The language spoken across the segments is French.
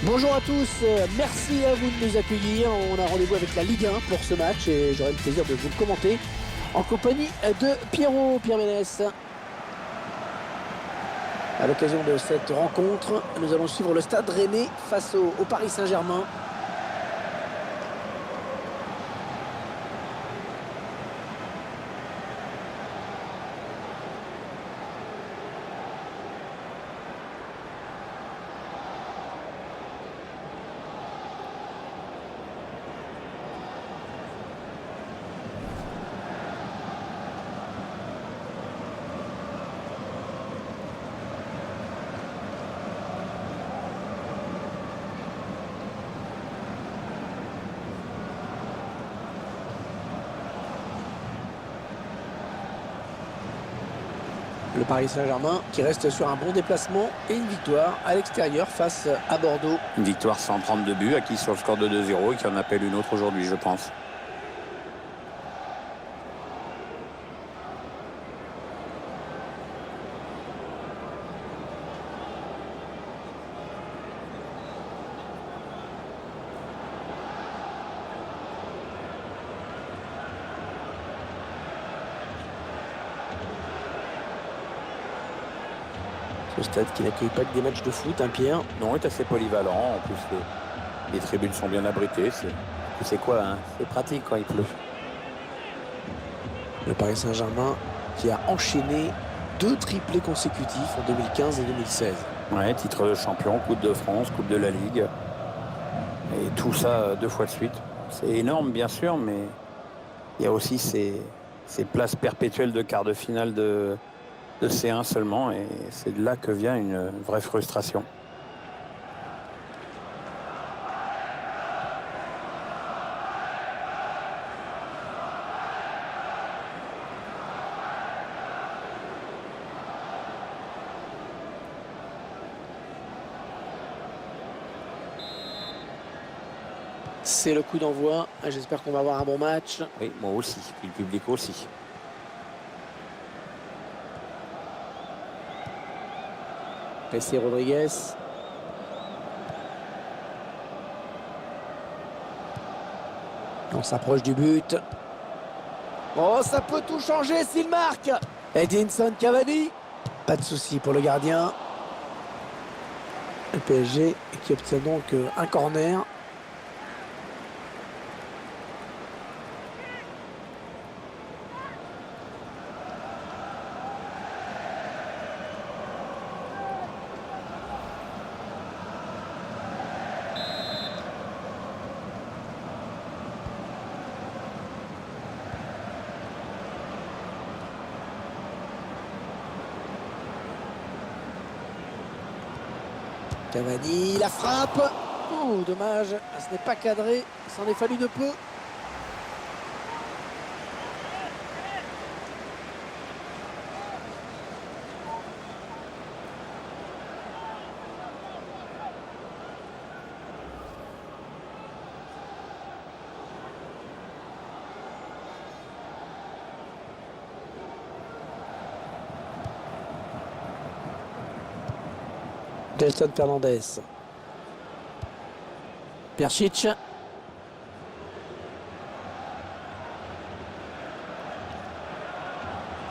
Bonjour à tous, merci à vous de nous accueillir. On a rendez-vous avec la Ligue 1 pour ce match et j'aurai le plaisir de vous le commenter en compagnie de Pierre Ménès. À l'occasion de cette rencontre, nous allons suivre le Stade Rennais face au Paris Saint-Germain. Le Paris Saint-Germain qui reste sur un bon déplacement et une victoire à l'extérieur face à Bordeaux. Une victoire sans prendre de but, acquise sur le score de 2-0 et qui en appelle une autre aujourd'hui, je pense. Ce stade qui n'accueille pas que des matchs de foot, hein, Pierre. Non, est assez polyvalent. En plus, les tribunes sont bien abritées. C'est quoi, hein? C'est pratique quand il pleut. Le Paris Saint-Germain qui a enchaîné 2 triplés consécutifs en 2015 et 2016. Ouais, titre de champion, Coupe de France, Coupe de la Ligue. Et tout ça 2 fois de suite. C'est énorme, bien sûr, mais il y a aussi ces places perpétuelles de quart de finale de C1 seulement. Et c'est de là que vient une vraie frustration. C'est le coup d'envoi. J'espère qu'on va avoir un bon match. Oui, moi aussi, et le public aussi. Jessé Rodriguez. On s'approche du but. Oh, ça peut tout changer s'il marque. Edinson Cavani. Pas de souci pour le gardien. Le PSG qui obtient donc un corner. Cavani, la frappe. Oh, dommage, ce n'est pas cadré. Il s'en est fallu de peu. Gelson Fernandez. Persic.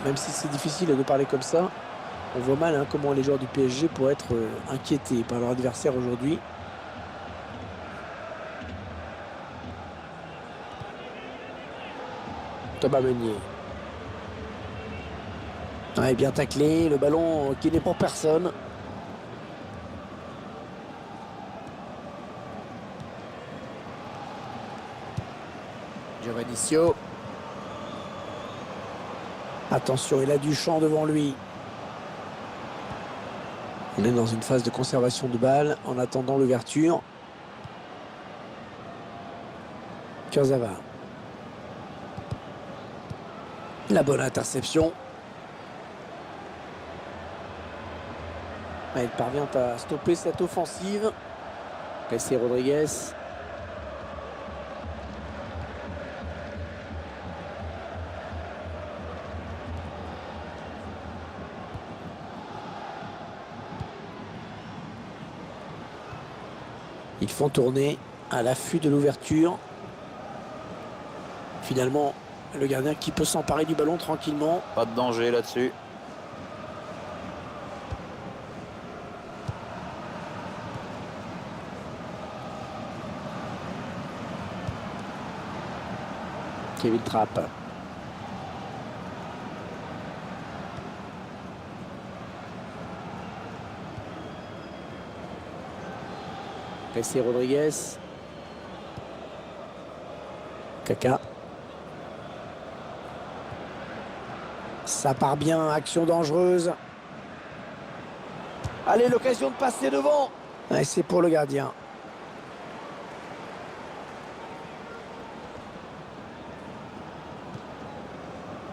Même si c'est difficile de parler comme ça, on voit mal comment les joueurs du PSG pourraient être inquiétés par leur adversaire aujourd'hui. Thomas Meunier. Ouais, bien taclé, le ballon qui n'est pour personne. Giovanicio. Attention, il a du champ devant lui. On est dans une phase de conservation de balle en attendant l'ouverture. Kurzawa. La bonne interception. Il parvient à stopper cette offensive. Jessé Rodriguez. Ils font tourner à l'affût de l'ouverture. Finalement, le gardien qui peut s'emparer du ballon tranquillement. Pas de danger là-dessus. Kevin Trapp. Jessé Rodriguez. Kaka. Ça part bien, action dangereuse. Allez, l'occasion de passer devant. Et c'est pour le gardien.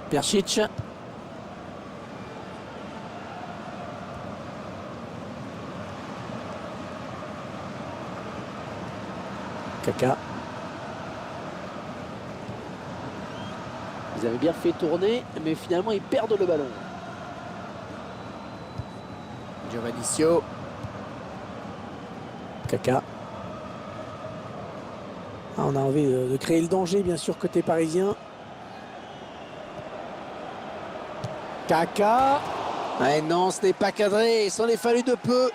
Persic. Kaka. Ils avaient bien fait tourner, mais finalement ils perdent le ballon. Giovannicio. Kaka. Ah, on a envie de créer le danger, bien sûr, côté parisien. Kaka. Ah non, ce n'est pas cadré, il s'en est fallu de peu.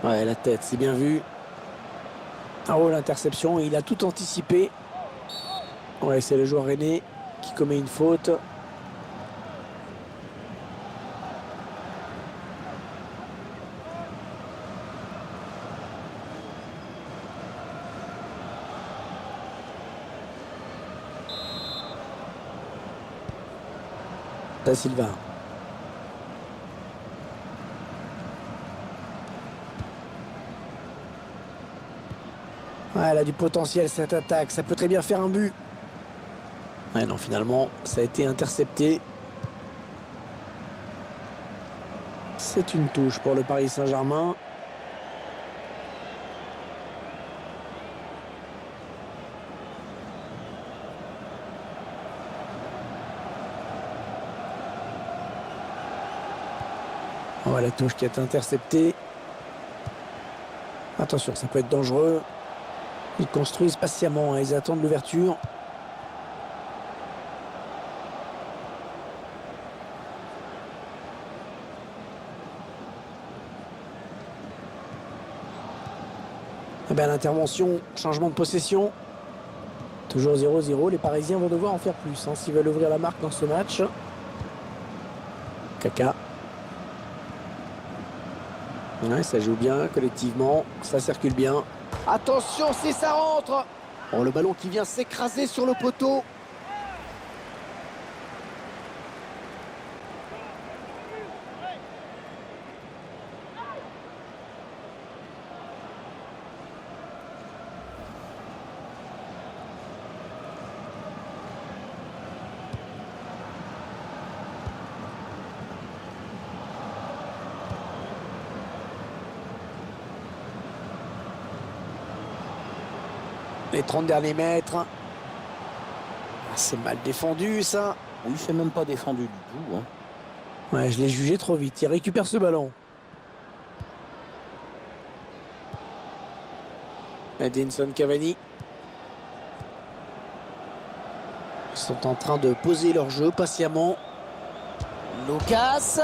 Ouais, la tête, c'est bien vu. Ah oh, l'interception, il a tout anticipé. Ouais, c'est le joueur aîné qui commet une faute. Da Silva. Ouais, elle a du potentiel cette attaque, ça peut très bien faire un but. Ouais, non, finalement, ça a été intercepté. C'est une touche pour le Paris Saint-Germain. Oh, la touche qui est interceptée. Attention, ça peut être dangereux. Ils construisent patiemment, hein, ils attendent l'ouverture. Eh bien, l'intervention, changement de possession. Toujours 0-0, les Parisiens vont devoir en faire plus hein, s'ils veulent ouvrir la marque dans ce match. Kaka. Ouais, ça joue bien collectivement, ça circule bien. Attention si ça rentre. Oh, le ballon qui vient s'écraser sur le poteau. Les 30 derniers mètres. Ah, c'est mal défendu ça. Oui, c'est même pas défendu du tout. Hein. Ouais, je l'ai jugé trop vite. Il récupère ce ballon. Edinson Cavani. Ils sont en train de poser leur jeu patiemment. Lucas.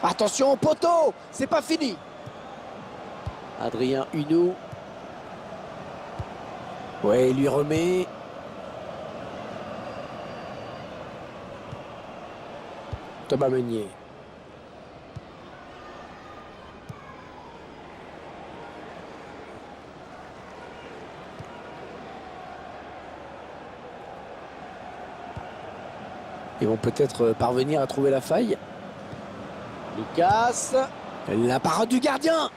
Attention au poteau. C'est pas fini. Adrien Huneau. Ouais, il lui remet. Thomas Meunier. Ils vont peut-être parvenir à trouver la faille. Lucas. La parade du gardien.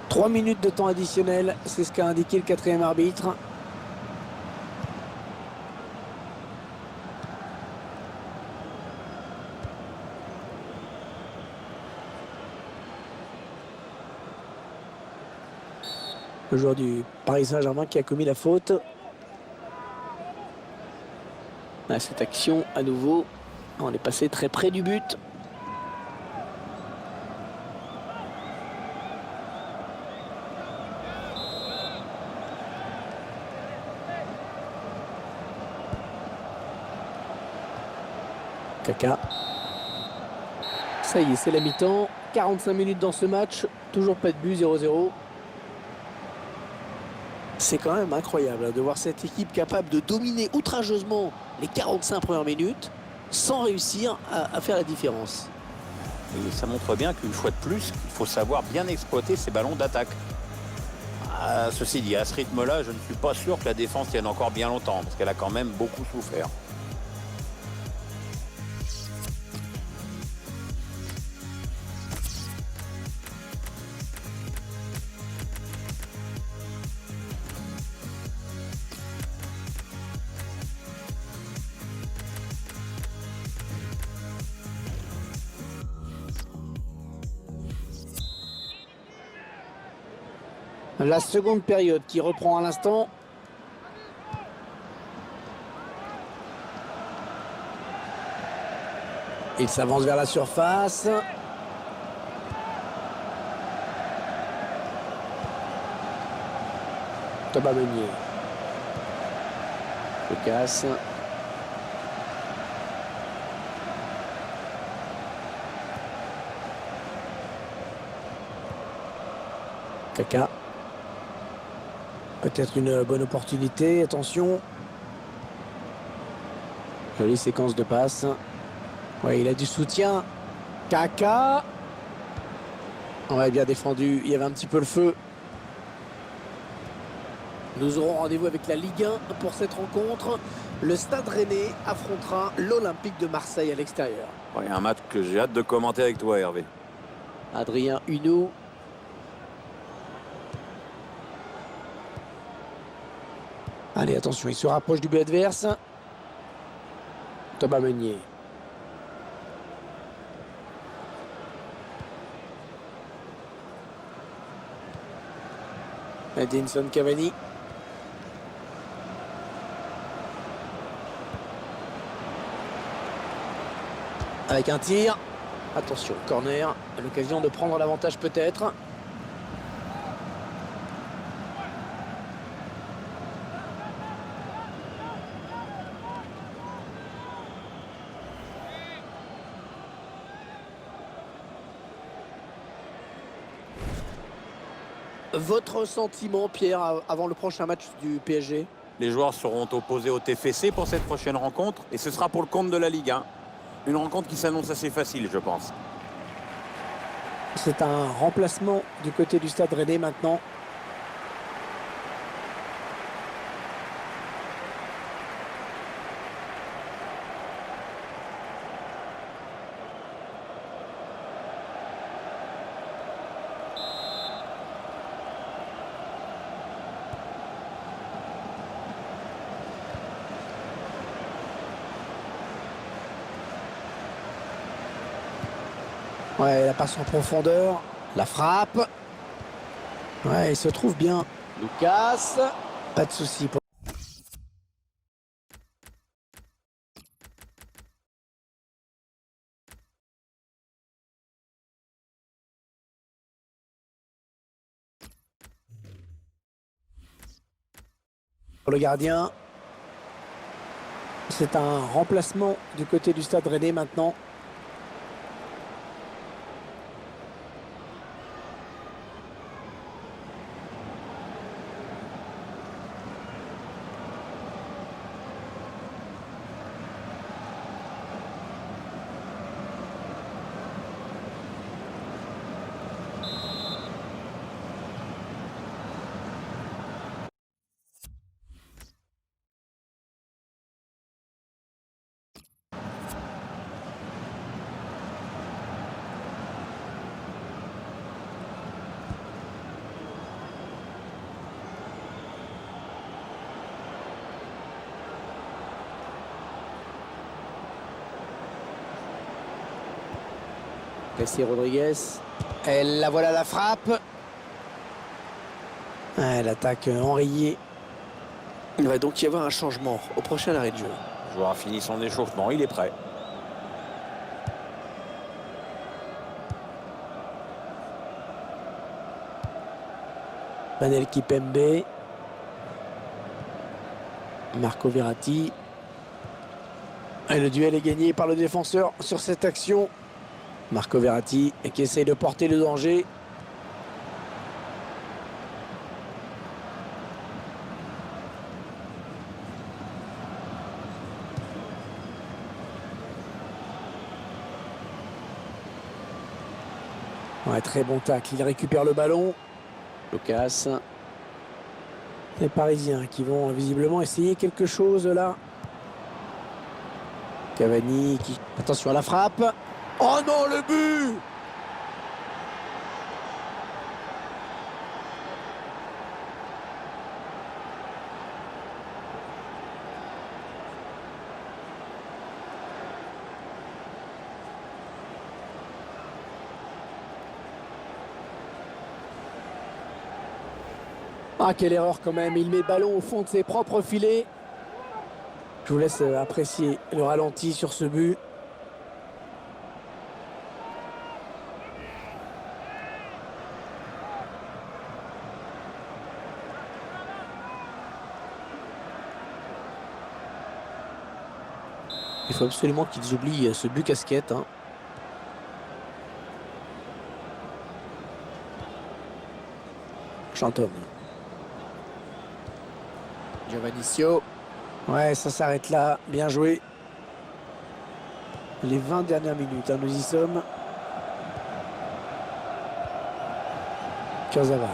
3 minutes de temps additionnel, c'est ce qu'a indiqué le quatrième arbitre. Le joueur du Paris Saint-Germain qui a commis la faute. À cette action, à nouveau, on est passé très près du but. Kaka. Ça y est, c'est la mi-temps. 45 minutes dans ce match. Toujours pas de but, 0-0. C'est quand même incroyable de voir cette équipe capable de dominer outrageusement les 45 premières minutes sans réussir à faire la différence. Et ça montre bien qu'une fois de plus, il faut savoir bien exploiter ces ballons d'attaque. Ceci dit, à ce rythme-là, je ne suis pas sûr que la défense tienne encore bien longtemps, parce qu'elle a quand même beaucoup souffert. La seconde période qui reprend à l'instant. Il s'avance vers la surface. Thomas Meunier. Se casse. Kaka. Peut-être une bonne opportunité, attention. Jolie séquence de passes. Ouais, il a du soutien. Kaka. Ouais, bien défendu, il y avait un petit peu le feu. Nous aurons rendez-vous avec la Ligue 1 pour cette rencontre. Le Stade Rennais affrontera l'Olympique de Marseille à l'extérieur. Ouais, un match que j'ai hâte de commenter avec toi, Hervé. Adrien Huneau. Allez, attention, il se rapproche du but adverse. Thomas Meunier. Edinson Cavani. Avec un tir. Attention, corner. À l'occasion de prendre l'avantage peut-être. Votre sentiment, Pierre, avant le prochain match du PSG? Les joueurs seront opposés au TFC pour cette prochaine rencontre et ce sera pour le compte de la Ligue 1. Une rencontre qui s'annonce assez facile, je pense. C'est un remplacement du côté du Stade Rennais maintenant. Ouais, la passe en profondeur. La frappe. Ouais, il se trouve bien. Lucas. Pas de souci pour le gardien. C'est un remplacement du côté du Stade Rennais maintenant. Messi Rodriguez. Et la voilà la frappe. Ouais, l'attaque enrayée. Il va donc y avoir un changement au prochain arrêt de jeu. Le joueur a fini son échauffement, il est prêt. Manel Kipembe. Marco Verratti. Et le duel est gagné par le défenseur sur cette action. Marco Verratti qui essaye de porter le danger. Ouais, très bon tacle. Il récupère le ballon. Lucas. Les Parisiens qui vont visiblement essayer quelque chose là. Cavani qui... Attention à la frappe. Oh non, le but! Ah, quelle erreur quand même. Il met le ballon au fond de ses propres filets. Je vous laisse apprécier le ralenti sur ce but. Il faut absolument qu'ils oublient ce but casquette. Hein. Chantôme. Giovannicio. Ouais, ça s'arrête là. Bien joué. Les 20 dernières minutes, hein, nous y sommes. Kurzawa.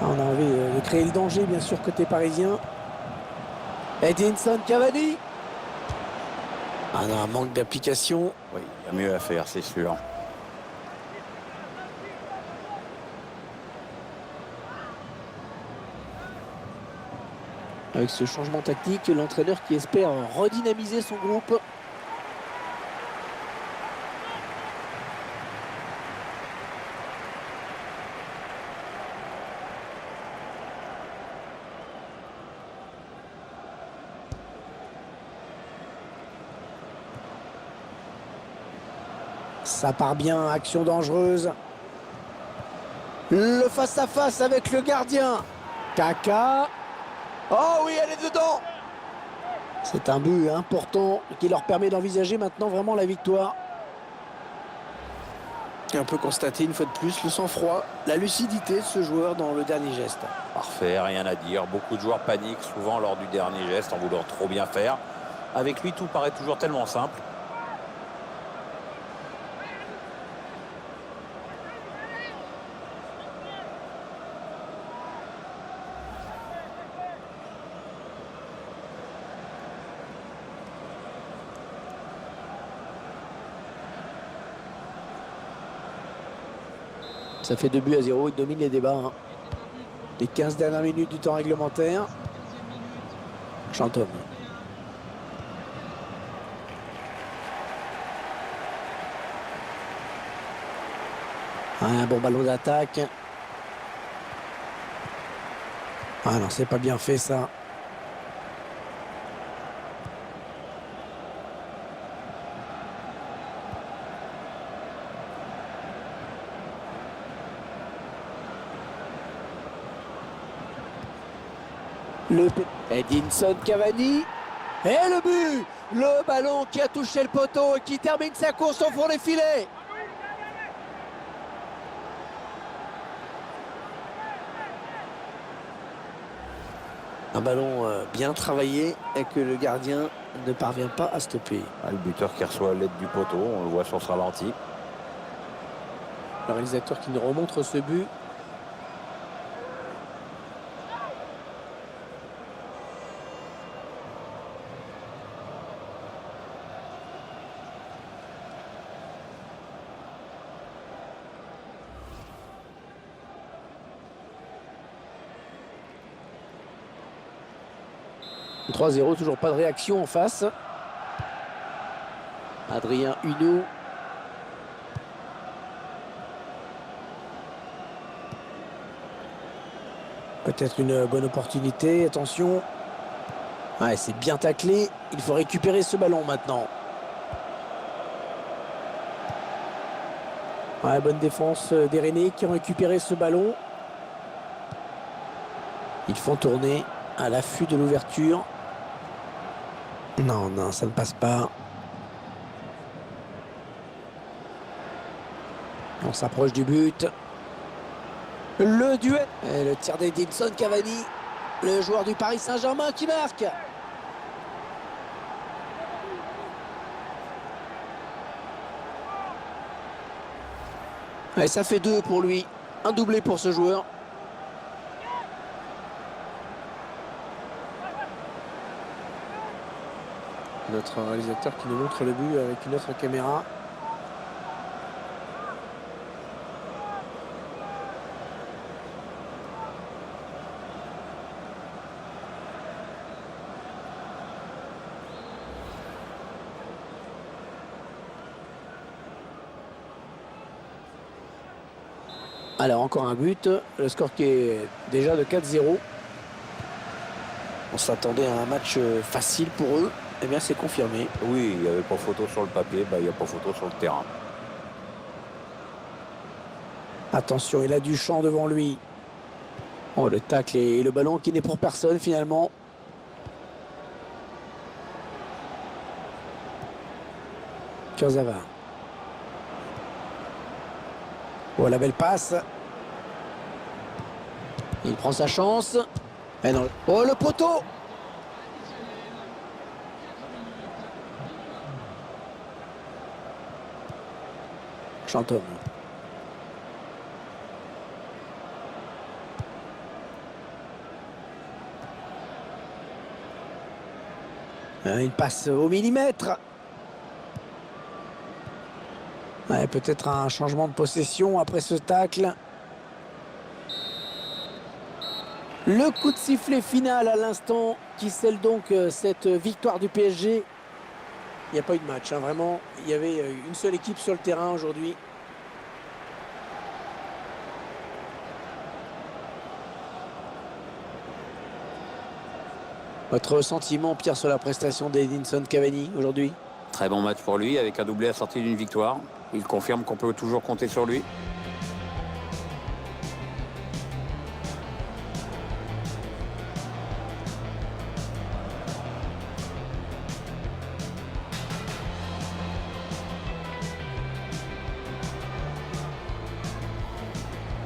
On a envie de créer le danger, bien sûr, côté parisien. Edinson Cavani. Ah non, un manque d'application. Oui, il y a mieux à faire, c'est sûr. Avec ce changement tactique, l'entraîneur qui espère redynamiser son groupe. Ça part bien, action dangereuse. Le face-à-face avec le gardien. Kaka. Oh oui, elle est dedans. C'est un but important qui leur permet d'envisager maintenant vraiment la victoire. Et on peut constater une fois de plus le sang-froid, la lucidité de ce joueur dans le dernier geste. Parfait, rien à dire. Beaucoup de joueurs paniquent souvent lors du dernier geste en voulant trop bien faire. Avec lui, tout paraît toujours tellement simple. Ça fait 2-0, il domine les débats. Hein. Les 15 dernières minutes du temps réglementaire. Chantôme. Un bon ballon d'attaque. Ah non, c'est pas bien fait ça. Edinson Cavani. Et le but! Le ballon qui a touché le poteau et qui termine sa course au fond des filets. Un ballon bien travaillé et que le gardien ne parvient pas à stopper. Le buteur qui reçoit l'aide du poteau, on le voit sur ce ralenti. Le réalisateur qui nous remontre ce but. « 3-0, toujours pas de réaction en face. Adrien Huneau peut-être une bonne opportunité. Attention. Ouais, c'est bien taclé. Il faut récupérer ce ballon maintenant. Ouais, bonne défense des Rennais qui ont récupéré ce ballon. Ils font tourner à l'affût de l'ouverture. Non, non, ça ne passe pas. On s'approche du but. Le duel. Et le tir d'Edinson Cavani, le joueur du Paris Saint-Germain qui marque. Et ça fait 2 pour lui. Un doublé pour ce joueur. Notre réalisateur qui nous montre le but avec une autre caméra. Alors encore un but, le score qui est déjà de 4-0. On s'attendait à un match facile pour eux, eh bien c'est confirmé. Oui, il n'y avait pas photo sur le papier, il n'y a pas photo sur le terrain. Attention, il a du champ devant lui. Oh, le tacle et le ballon qui n'est pour personne finalement. Kurzawa. Oh, la belle passe. Il prend sa chance. Et non. Oh, le poteau. Chantôme. Il passe au millimètre. Ouais, peut-être un changement de possession après ce tacle. Le coup de sifflet final à l'instant qui scelle donc cette victoire du PSG. Il n'y a pas eu de match, hein, vraiment. Il y avait une seule équipe sur le terrain aujourd'hui. Votre sentiment, Pierre, sur la prestation d'Edinson Cavani aujourd'hui? Très bon match pour lui, avec un doublé assorti d'une victoire. Il confirme qu'on peut toujours compter sur lui.